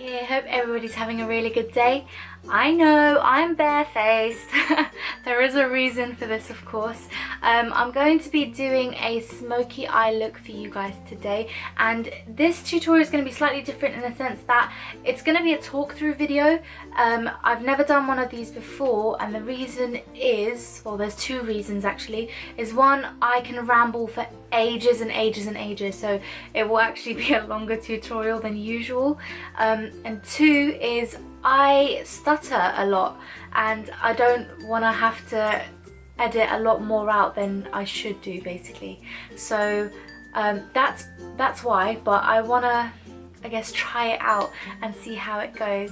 here. Hope everybody's having a really good day. I know I'm barefaced. There is a reason for this, of course. I'm going to be doing a smoky eye look for you guys today, and this tutorial is going to be slightly different in the sense that it's going to be a talk through video. I've never done one of these before, and the reason is, well, there's two reasons actually. Is one, I can ramble for ages and ages and ages, so it will actually be a longer tutorial than usual, and two is I stutter a lot and I don't want to have to edit a lot more out than I should do, basically. So that's why, but I want to, I guess, try it out and see how it goes.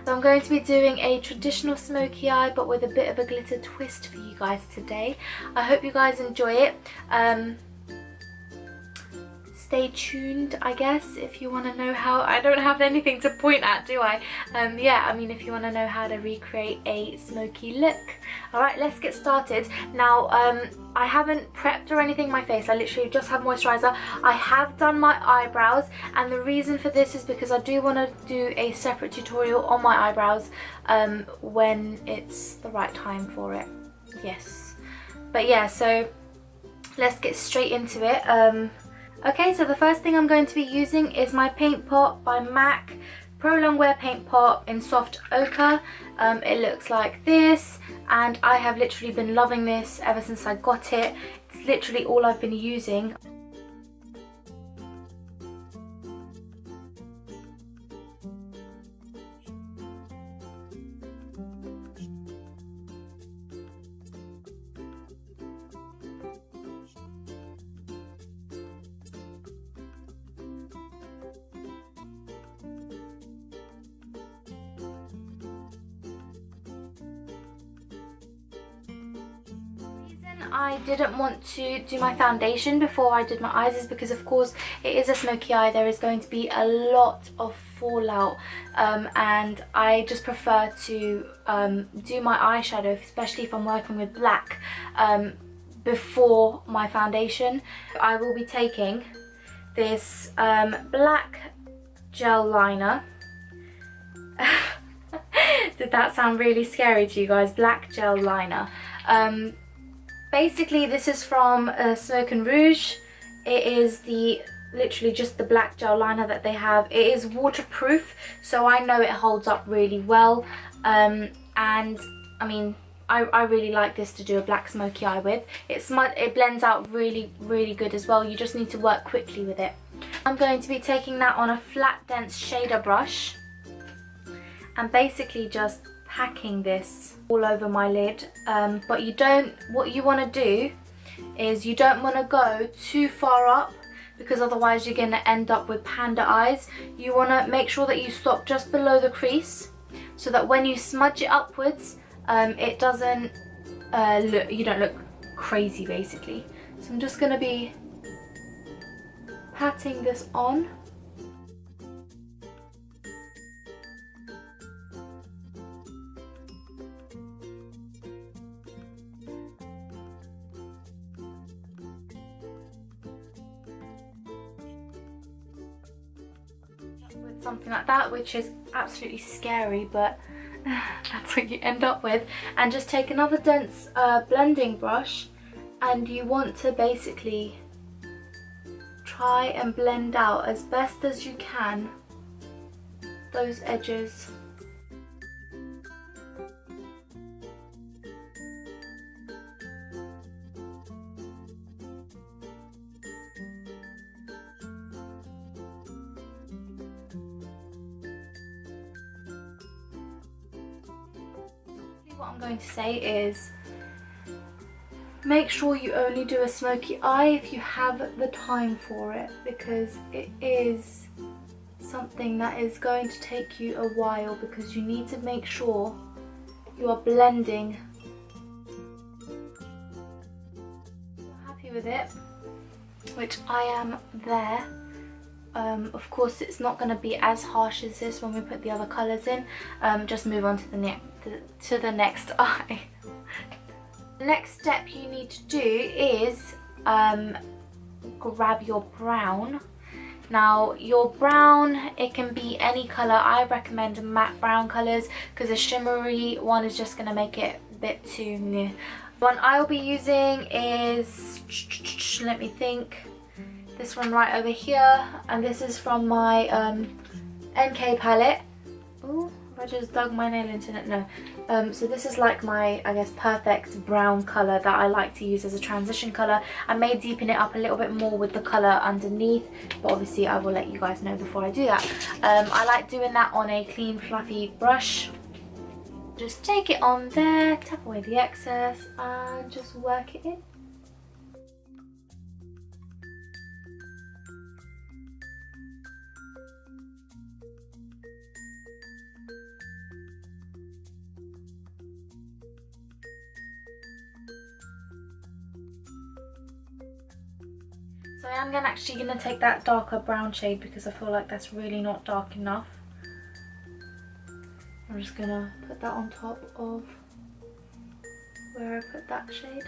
So I'm going to be doing a traditional smoky eye but with a bit of a glitter twist for you guys today. I hope you guys enjoy it. Stay tuned, I guess, if you want to know how. I don't have anything to point at, do I? Yeah, I mean, if you want to know how to recreate a smoky look. Alright, let's get started. Now, I haven't prepped or anything my face. I literally just have moisturizer. I have done my eyebrows, and the reason for this is because I do want to do a separate tutorial on my eyebrows when it's the right time for it. Yes. But yeah, so let's get straight into it. Okay, so the first thing I'm going to be using is my paint pot by MAC Pro Longwear paint pot in soft ochre. It looks like this, and I have literally been loving this ever since I got it. It's literally all I've been using. I didn't want to do my foundation before I did my eyes is because, of course, it is a smoky eye. There is going to be a lot of fallout, and I just prefer to do my eyeshadow, especially if I'm working with black, before my foundation. I will be taking this black gel liner. Did that sound really scary to you guys? Black gel liner. Basically, this is from Smoke and Rouge. It is literally just the black gel liner that they have. It is waterproof, so I know it holds up really well. And I mean, I really like this to do a black smoky eye with. It blends out really, really good as well. You just need to work quickly with it. I'm going to be taking that on a flat, dense shader brush and basically just packing this all over my lid, but what you want to do is you don't want to go too far up, because otherwise you're going to end up with panda eyes. You want to make sure that you stop just below the crease, so that when you smudge it upwards, it doesn't you don't look crazy, basically. So I'm just going to be patting this on. With something like that, which is absolutely scary, but that's what you end up with. And just take another dense blending brush, and you want to basically try and blend out as best as you can those edges. What I'm going to say is, make sure you only do a smoky eye if you have the time for it, because it is something that is going to take you a while, because you need to make sure you are blending. If you're happy with it, which I am there. Of course, it's not going to be as harsh as this when we put the other colours in. Just move on to the next eye. The next step you need to do is grab your brown Now your brown, it can be any color. I recommend matte brown colors because a shimmery one is just going to make it a bit too new. One I'll be using is, let me think, this one right over here, and this is from my NK palette. Ooh, I just dug my nail into it. No. So this is like my, I guess, perfect brown colour that I like to use as a transition colour. I may deepen it up a little bit more with the colour underneath, but obviously I will let you guys know before I do that. I like doing that on a clean fluffy brush. Just take it on there, tap away the excess and just work it in. So I am actually going to take that darker brown shade because I feel like that's really not dark enough. I'm just going to put that on top of where I put that shade.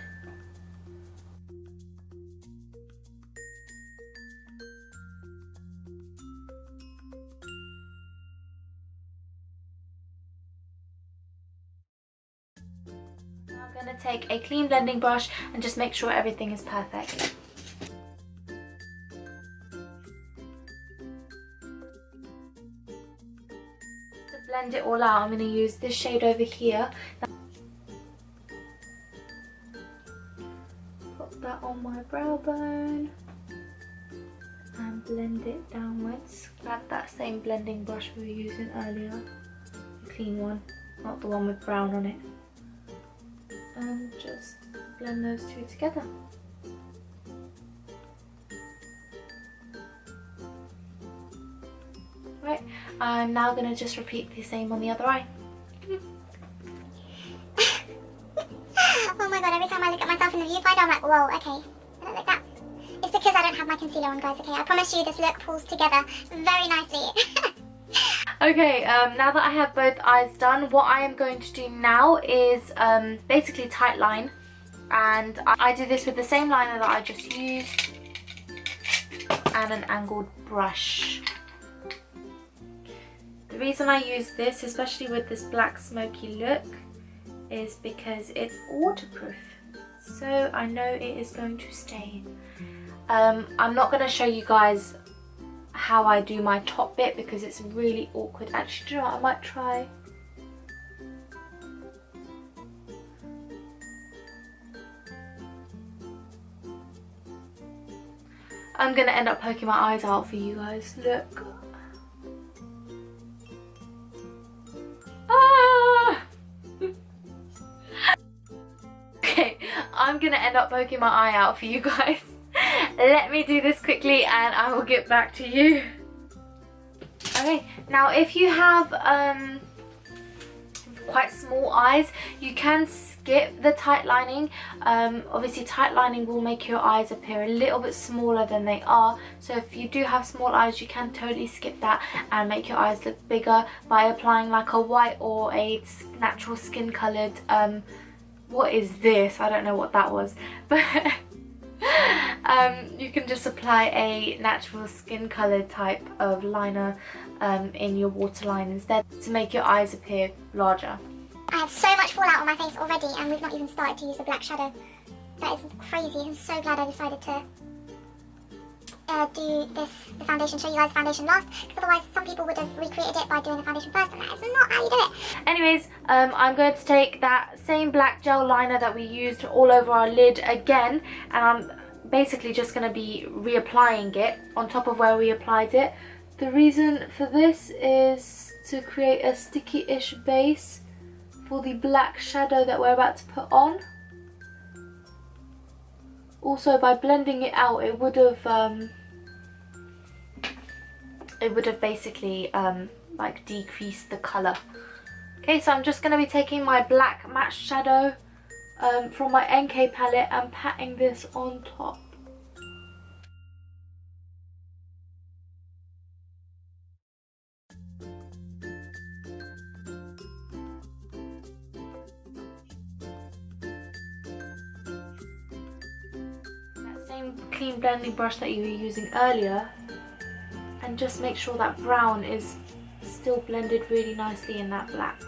Now I'm going to take a clean blending brush and just make sure everything is perfect. Blend it all out, I'm going to use this shade over here. Put that on my brow bone and blend it downwards. Grab that same blending brush we were using earlier, the clean one, not the one with brown on it, and just blend those two together. Right, I'm now going to just repeat the same on the other eye. Oh my god, every time I look at myself in the viewfinder I'm like, whoa, okay, I don't look that. It's because I don't have my concealer on, guys, okay? I promise you this look pulls together very nicely. Okay, now that I have both eyes done, what I am going to do now is basically tight line. And I do this with the same liner that I just used and an angled brush. The reason I use this, especially with this black smoky look, is because it's waterproof. So I know it is going to stay. I'm not going to show you guys how I do my top bit because it's really awkward. Actually, do you know what? I might try. I'm going to end up poking my eyes out for you guys. Look. Okay, I'm gonna end up poking my eye out for you guys. Let me do this quickly and I will get back to you. Okay, now if you have quite small eyes, you can skip the tight lining. Obviously tight lining will make your eyes appear a little bit smaller than they are, so if you do have small eyes you can totally skip that and make your eyes look bigger by applying like a white or a natural skin coloured what is this? I don't know what that was, but you can just apply a natural skin coloured type of liner in your waterline instead to make your eyes appear larger. I have so much fallout on my face already and we've not even started to use the black shadow. That is crazy. I'm so glad I decided to do the foundation, show you guys the foundation last, because otherwise some people would have recreated it by doing the foundation first and that is not how you do it. Anyways, I'm going to take that same black gel liner that we used all over our lid again, and I'm basically just going to be reapplying it on top of where we applied it. The reason for this is to create a sticky-ish base for the black shadow that we're about to put on. Also, by blending it out, it would have basically like decreased the colour. Okay, so I'm just going to be taking my black matte shadow from my NK palette and patting this on top. That same clean blending brush that you were using earlier, and just make sure that brown is still blended really nicely in that black.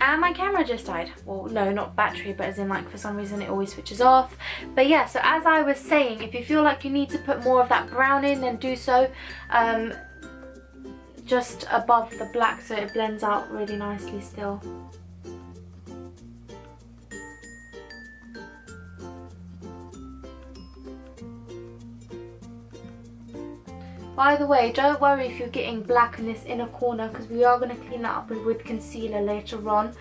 And my camera just died. Well, no, not battery, but as in like for some reason it always switches off. But yeah, so as I was saying, if you feel like you need to put more of that brown in, then do so. Just above the black so it blends out really nicely still. By the way, don't worry if you're getting black in this inner corner, because we are going to clean that up with concealer later on.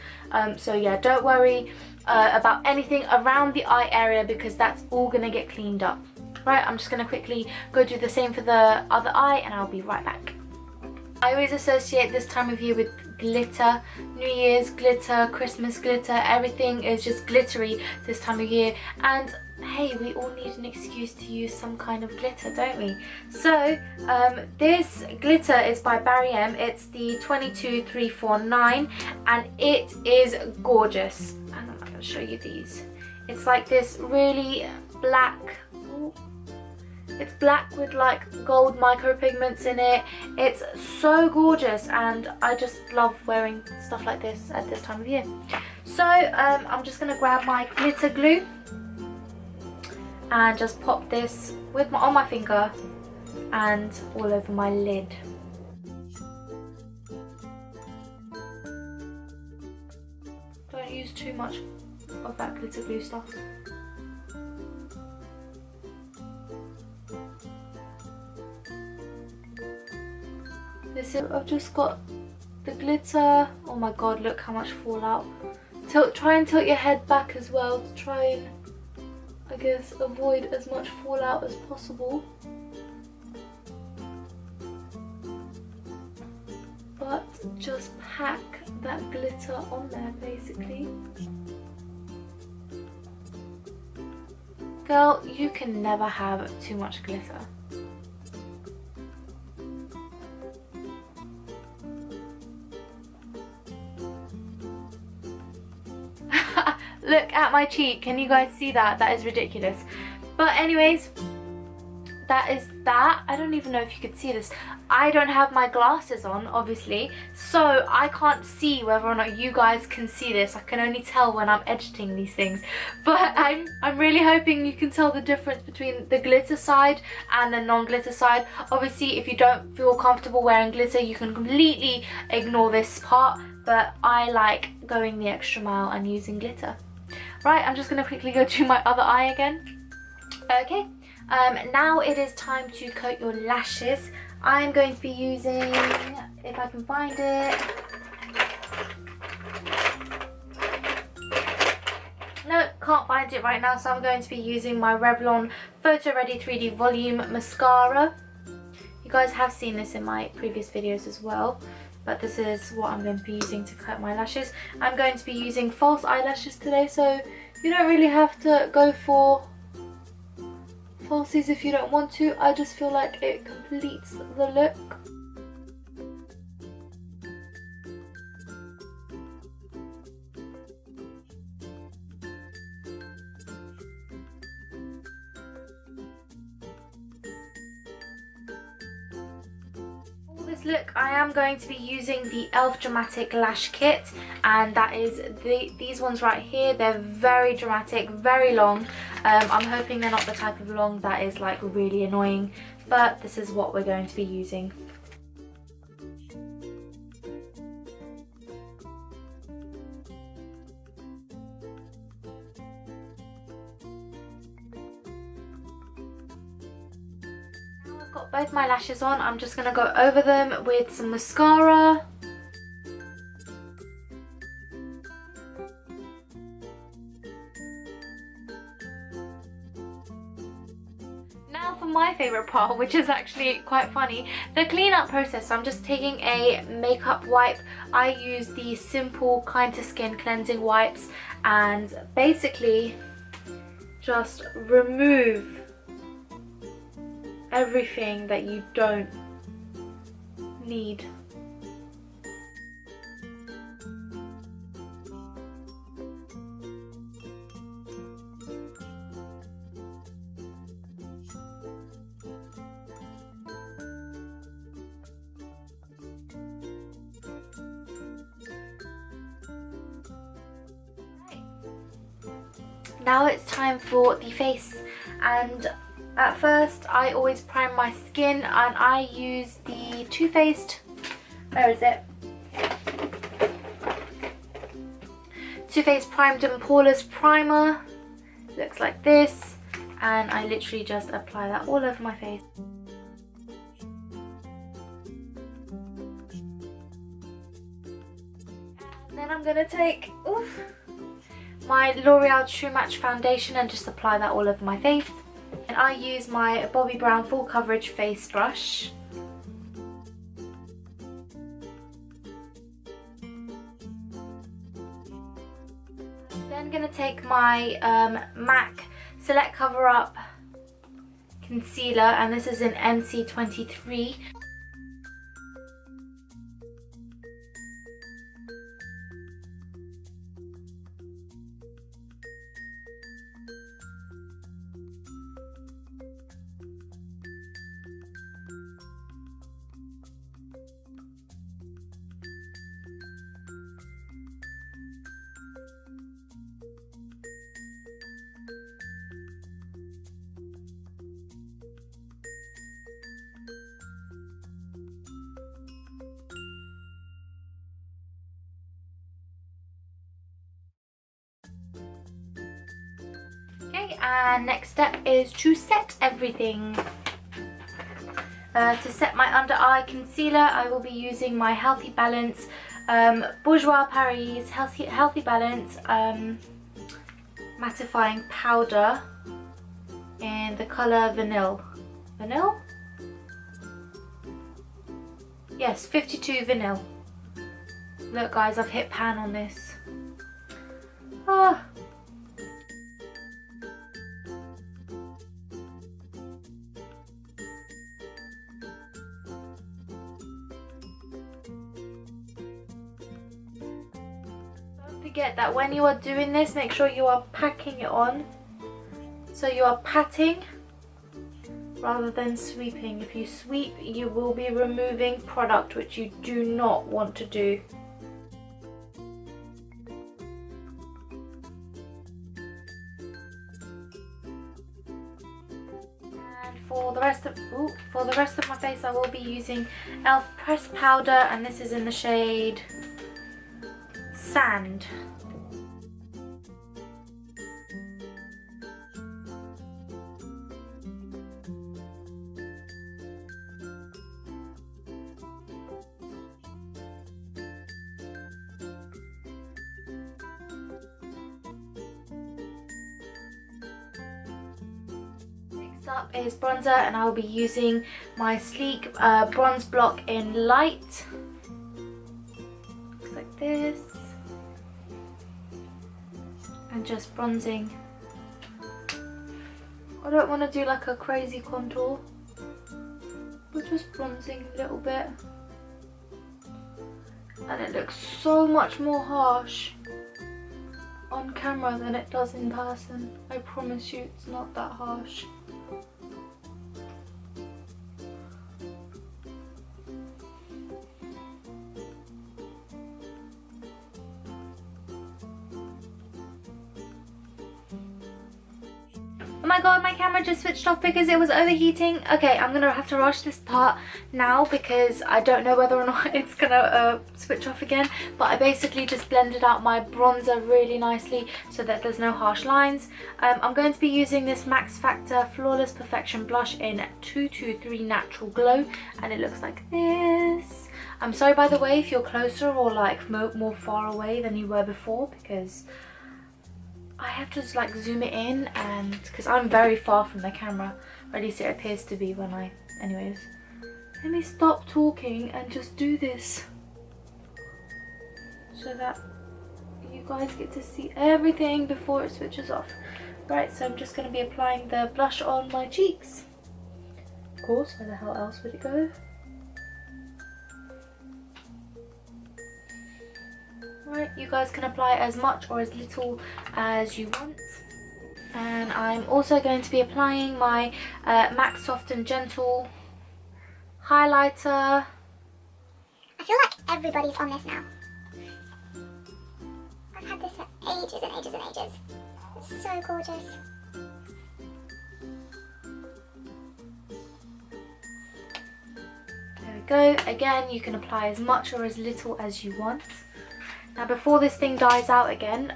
So yeah, don't worry about anything around the eye area, because that's all going to get cleaned up. Right, I'm just going to quickly go do the same for the other eye and I'll be right back. I always associate this time of year with glitter. New Year's glitter, Christmas glitter, everything is just glittery this time of year. And hey, we all need an excuse to use some kind of glitter, don't we? So this glitter is by Barry M. It's the 22349 and it is gorgeous. And I'm going to show you these. It's like this really black, it's black with like gold micropigments in it. It's so gorgeous and I just love wearing stuff like this at this time of year. So I'm just going to grab my glitter glue and just pop this with on my finger and all over my lid. Don't use too much of that glitter glue stuff. This is, I've just got the glitter. Oh my god, look how much fallout. Try and tilt your head back as well to try and, I guess, avoid as much fallout as possible. But just pack that glitter on there basically. Girl, you can never have too much glitter. Look at my cheek, can you guys see that? That is ridiculous. But anyways, that is that. I don't even know if you could see this. I don't have my glasses on, obviously, so I can't see whether or not you guys can see this. I can only tell when I'm editing these things. But I'm really hoping you can tell the difference between the glitter side and the non-glitter side. Obviously, if you don't feel comfortable wearing glitter, you can completely ignore this part. But I like going the extra mile and using glitter. Right, I'm just going to quickly go to my other eye again. Okay, now it is time to coat your lashes. I'm going to be using, if I can find it. No, can't find it right now, so I'm going to be using my Revlon Photo Ready 3D Volume Mascara. You guys have seen this in my previous videos as well. But this is what I'm going to be using to cut my lashes. I'm going to be using false eyelashes today, so you don't really have to go for falsies if you don't want to. I just feel like it completes the look. This look, I am going to be using the e.l.f. Dramatic Lash Kit, and that is these ones right here. They're very dramatic, very long. I'm hoping they're not the type of long that is like really annoying, but this is what we're going to be using. Got both my lashes on. I'm just going to go over them with some mascara. Now for my favourite part, which is actually quite funny, the clean-up process. So I'm just taking a makeup wipe. I use the Simple Kind to Skin cleansing wipes and basically just remove everything that you don't need. Now it's time for the face, and at first I always prime my skin, and I use the Too Faced, where is it? Too Faced Primed and Poreless Primer. Looks like this, and I literally just apply that all over my face. And then I'm gonna take my L'Oreal True Match foundation and just apply that all over my face. And I use my Bobbi Brown Full Coverage face brush. Then gonna take my MAC Select Cover Up concealer, and this is in NC23. Okay, and next step is to set everything. To set my under eye concealer, I will be using my Healthy Balance Bourjois Paris Healthy Balance mattifying powder in the colour Vanille. Vanille? Yes, 52 Vanille. Look guys, I've hit pan on this. Oh. Forget that when you are doing this, make sure you are packing it on. So you are patting rather than sweeping. If you sweep, you will be removing product, which you do not want to do. And for the rest of my face, I will be using e.l.f. pressed powder, and this is in the shade Sand. Next up is bronzer, and I will be using my Sleek Bronze Block in Light. Looks like this. And just bronzing. I don't want to do like a crazy contour, but just bronzing a little bit. And it looks so much more harsh on camera than it does in person. I promise you, it's not that harsh. Oh my god, my camera just switched off because it was overheating. Okay, I'm gonna have to rush this part now because I don't know whether or not it's gonna switch off again. But I basically just blended out my bronzer really nicely so that there's no harsh lines. I'm going to be using this Max Factor Flawless Perfection blush in 223 Natural Glow, and it looks like this. I'm sorry by the way if you're closer or like more far away than you were before, because I have to just like zoom it in, and because I'm very far from the camera, or at least it appears to be when I... Anyways, let me stop talking and just do this so that you guys get to see everything before it switches off. Right, so I'm just going to be applying the blush on my cheeks. Of course, where the hell else would it go? Right, you guys can apply as much or as little as you want. And I'm also going to be applying my MAC Soft and Gentle highlighter. I feel like everybody's on this now. I've had this for ages and ages and ages. It's so gorgeous. There we go. Again, you can apply as much or as little as you want. Now before this thing dies out again,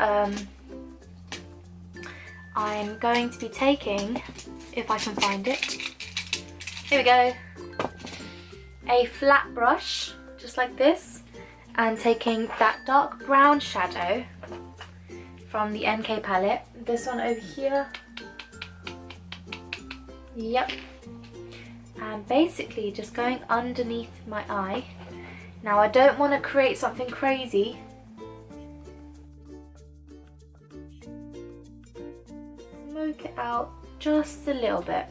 I'm going to be taking, if I can find it, here we go, a flat brush, just like this, and taking that dark brown shadow from the NK palette, this one over here, yep, and basically just going underneath my eye. Now I don't want to create something crazy, smoke it out just a little bit.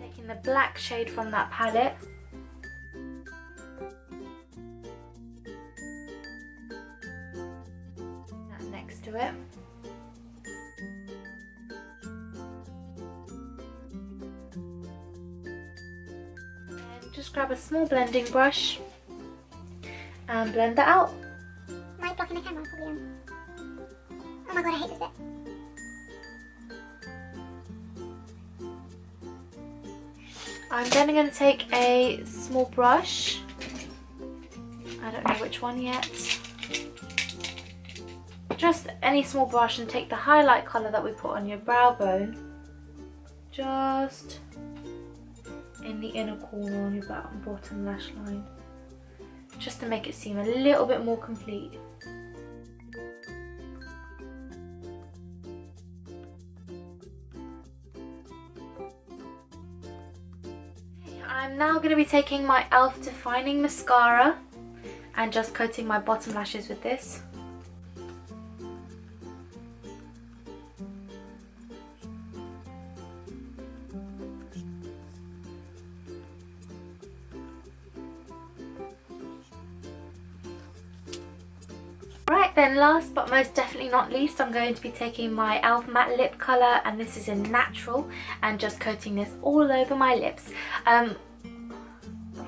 Taking the black shade from that palette. That next to it. Just grab a small blending brush and blend that out. Am I blocking the camera? Probably am. Oh my god, I hate this bit. I'm then going to take a small brush. I don't know which one yet. Just any small brush and take the highlight colour that we put on your brow bone. Just in the inner corner on your bottom lash line, just to make it seem a little bit more complete. I'm now going to be taking my e.l.f. defining mascara and just coating my bottom lashes with this. Right then, last but most definitely not least, I'm going to be taking my e.l.f. matte lip colour, and this is in Natural, and just coating this all over my lips. I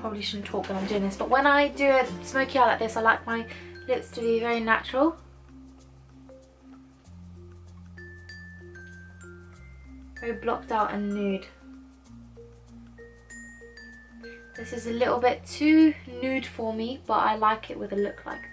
probably shouldn't talk when I'm doing this, but when I do a smoky eye like this, I like my lips to be very natural. Very blocked out and nude. This is a little bit too nude for me, but I like it with a look like this.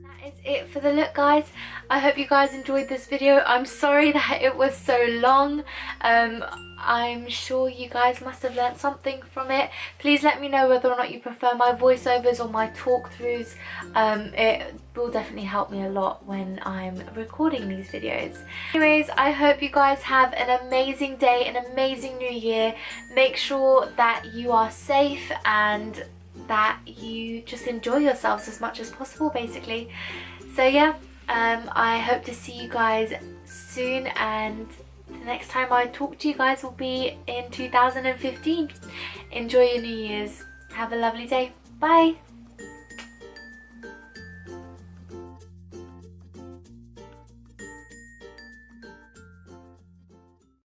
That is it for the look, guys. I hope you guys enjoyed this video. I'm sorry that it was so long. I'm sure you guys must have learnt something from it. Please let me know whether or not you prefer my voiceovers or my talk throughs. It will definitely help me a lot when I'm recording these videos. Anyways, I hope you guys have an amazing day, an amazing new year. Make sure that you are safe and that you just enjoy yourselves as much as possible, basically. So yeah, I hope to see you guys soon, and the next time I talk to you guys will be in 2015. Enjoy your New Year's. Have a lovely day. Bye.